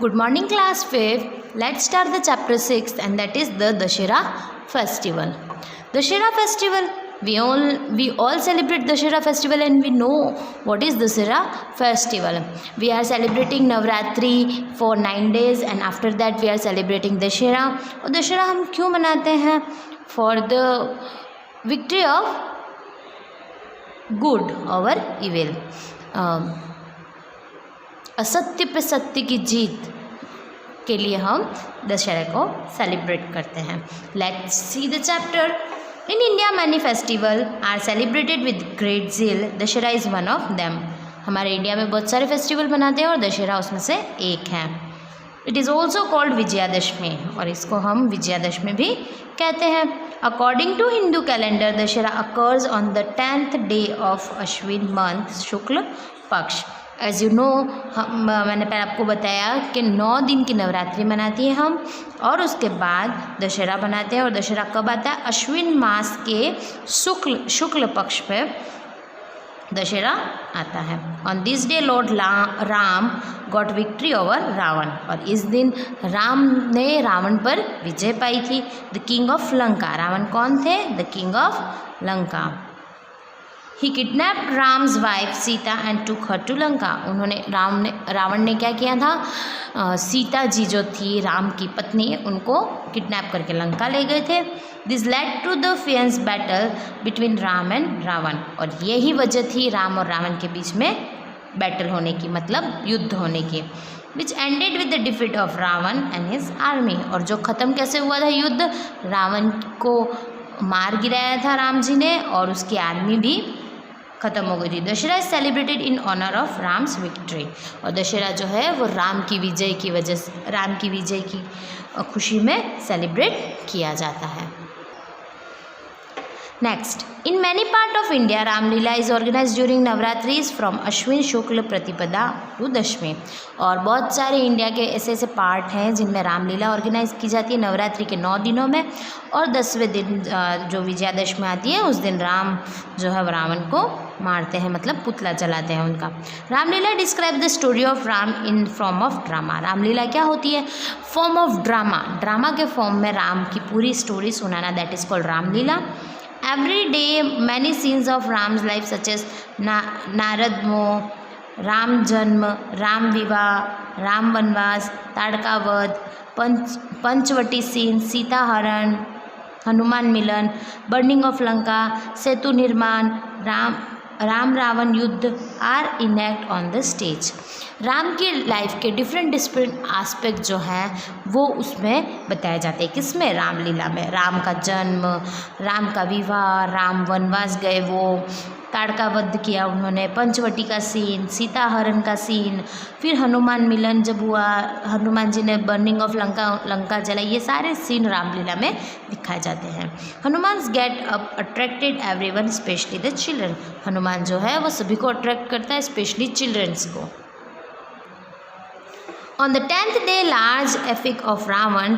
Good morning class 5th. Let's start the chapter 6th and that is the Dashera festival. Dashera festival, we all celebrate Dashera festival and we know what is Dashera festival. We are celebrating Navratri for 9 days and after that we are celebrating Dashera. और Dashera हम क्यों मनाते हैं? For the victory of good over evil. असत्य पे सत्य की जीत के लिए हम दशहरा को सेलिब्रेट करते हैं. Let's see the chapter. In India many festival are celebrated with great zeal. Dussehra is one of them. हमारे इंडिया में बहुत सारे फेस्टिवल मनाते हैं और दशहरा उसमें से एक है. It is also called Vijayadashami और इसको हम विजयादशमी भी कहते हैं. According to Hindu calendar Dussehra occurs on the 10th day of Ashwin month Shukla Paksha. As you know मैंने पहले आपको बताया कि 9 दिन की नवरात्रि मनाती हैं हम और उसके बाद दशहरा बनाते हैं. और दशहरा कब आता है? अश्विन मास के शुक्ल पक्ष पे दशहरा आता है. On this day lord Ram got victory over Ravan. और इस दिन राम ने रावण पर विजय पाई थी. The king of Lanka. Ravan कौन थे? The king of Lanka. He kidnapped Ram's wife Sita and took her to Lanka. Ravan ने क्या किया था? सीता जी जो थी राम की पत्नी उनको किडनैप करके लंका ले गए थे. This led to the fierce battle between Ram and Ravan. और यही वजह थी राम और रावण के बीच में बैटल होने की, मतलब युद्ध होने की. Which ended with the defeat of Ravan and his army. और जो ख़त्म कैसे हुआ था युद्ध? रावण को मार गिराया था राम जी ने और उसकी आर्मी भी ख़त्म हो गई थी. Dussehra is celebrated in honour of Ram's victory. और दशहरा जो है वो राम की विजय की वजह से, राम की विजय की खुशी में सेलिब्रेट किया जाता है. Next, in many part of India Ramlila is organise during Navratris from Ashwin Shukla Pratipada to दशमी. और बहुत सारे इंडिया के ऐसे ऐसे पार्ट हैं जिनमें रामलीला ऑर्गेनाइज की जाती है नवरात्रि के 9 दिनों में. और 10वें दिन जो विजयादशमी आती है उस दिन राम जो है रावण को मारते हैं, मतलब पुतला जलाते हैं उनका. Ramlila describe the story of Ram in form of drama. Ramlila क्या होती है? Form of drama. ड्रामा के फॉर्म में राम की पूरी स्टोरी सुनाना, that is called Ramlila. Every day many scenes of Ram's life such as Narad मोह, राम जन्म, राम विवाह, राम वनवास, ताड़का वध, पंचवटी सीन, सीता हरण, हनुमान मिलन, बर्निंग ऑफ लंका, सेतु निर्माण, राम रावण युद्ध are enact on the stage. Ram की लाइफ के डिफरेंट एस्पेक्ट जो हैं वो उसमें बताए जाते हैं. किसमें? रामलीला में. राम का जन्म, राम का विवाह, राम वनवास गए, वो ताड़का वध किया उन्होंने, पंचवटी का सीन, सीता हरण का सीन, फिर हनुमान मिलन जब हुआ, हनुमान जी ने बर्निंग ऑफ लंका जलाई, ये सारे सीन रामलीला में दिखाए जाते हैं. Hanuman get up attracted everyone specially the children. Hanuman जो है वो सभी को अट्रैक्ट करता है, स्पेशली चिल्ड्रंस को. On the 10th day, large effigy of Ravan,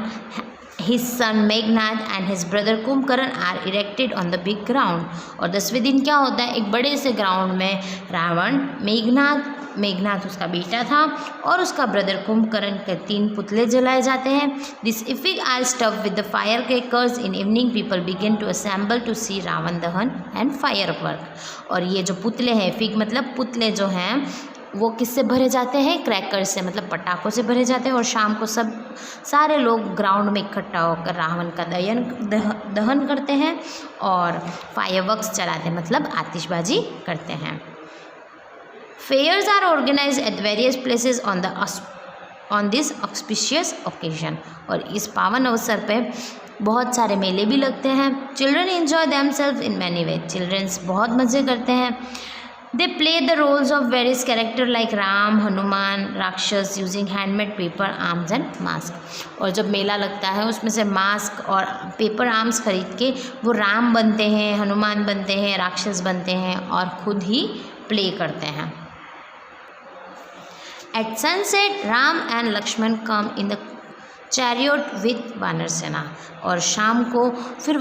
his son Meghnad and his brother Kumbhakarna are erected on the big ground. और 10वें दिन क्या होता है? एक बड़े से ग्राउंड में रावण, मेघनाद उसका बेटा था और उसका ब्रदर कुंभकर्ण के 3 पुतले जलाए जाते हैं. This effigy are stuffed with the firecrackers. In evening people begin to assemble to see Ravan dahan and firework. और ये जो पुतले हैं, effigy मतलब पुतले जो हैं वो किससे भरे जाते हैं? क्रैकर से, मतलब पटाखों से भरे जाते हैं. और शाम को सारे लोग ग्राउंड में इकट्ठा होकर रावण का दहन करते हैं और फायरवर्क्स चलाते हैं, मतलब आतिशबाजी करते हैं. Fairs are organize at various places on this auspicious occasion. और इस पावन अवसर पे बहुत सारे मेले भी लगते हैं. Children enjoy themselves in many way. Childrens बहुत मज़े करते हैं. They play the roles of various characters like Ram, Hanuman, राक्षस using handmade paper, arms and mask. और जब मेला लगता है उसमें से मास्क और पेपर आर्म्स खरीद के वो राम बनते हैं, हनुमान बनते हैं, राक्षस बनते हैं और खुद ही प्ले करते हैं. At sunset, Ram and Lakshman come in the chariot with वानर सेना. और शाम को फिर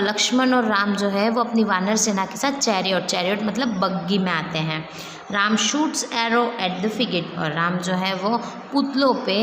लक्ष्मण और राम जो है वो अपनी वानर सेना के साथ चैरियट मतलब बग्गी में आते हैं. Ram shoots arrow at the forget, और राम जो है वो पुतलों पे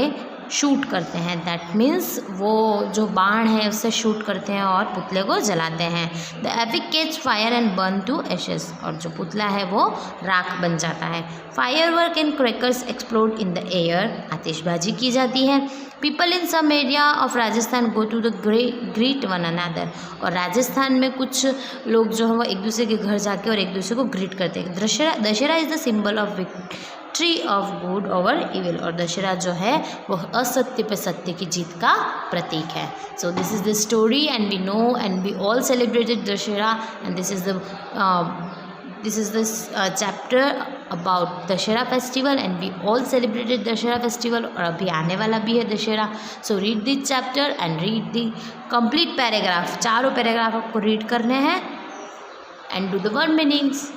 शूट करते हैं। दैट मीन्स वो जो बाण है उससे शूट करते हैं और पुतले को जलाते हैं। The epic catch fire and burn to ashes, और जो पुतला है वो राख बन जाता है। Firework and crackers explode in the air, आतिशबाजी की जाती है। People in some area of Rajasthan go to the greet one another, और राजस्थान में कुछ लोग जो है वो एक दूसरे के घर जाके और एक दूसरे को ग्रीट करते हैं। Dussehra is the symbol of victory of good over evil, और दशहरा जो है वो असत्य पे सत्य की जीत का प्रतीक है। So this is the story and we know and we all celebrated Dussehra, and this is the chapter about Dussehra festival, and we all celebrated Dussehra festival, और अभी आने वाला भी है Dussehra. So read this chapter and read the complete paragraph, चारों paragraph आपको read करने हैं, and do the word meanings.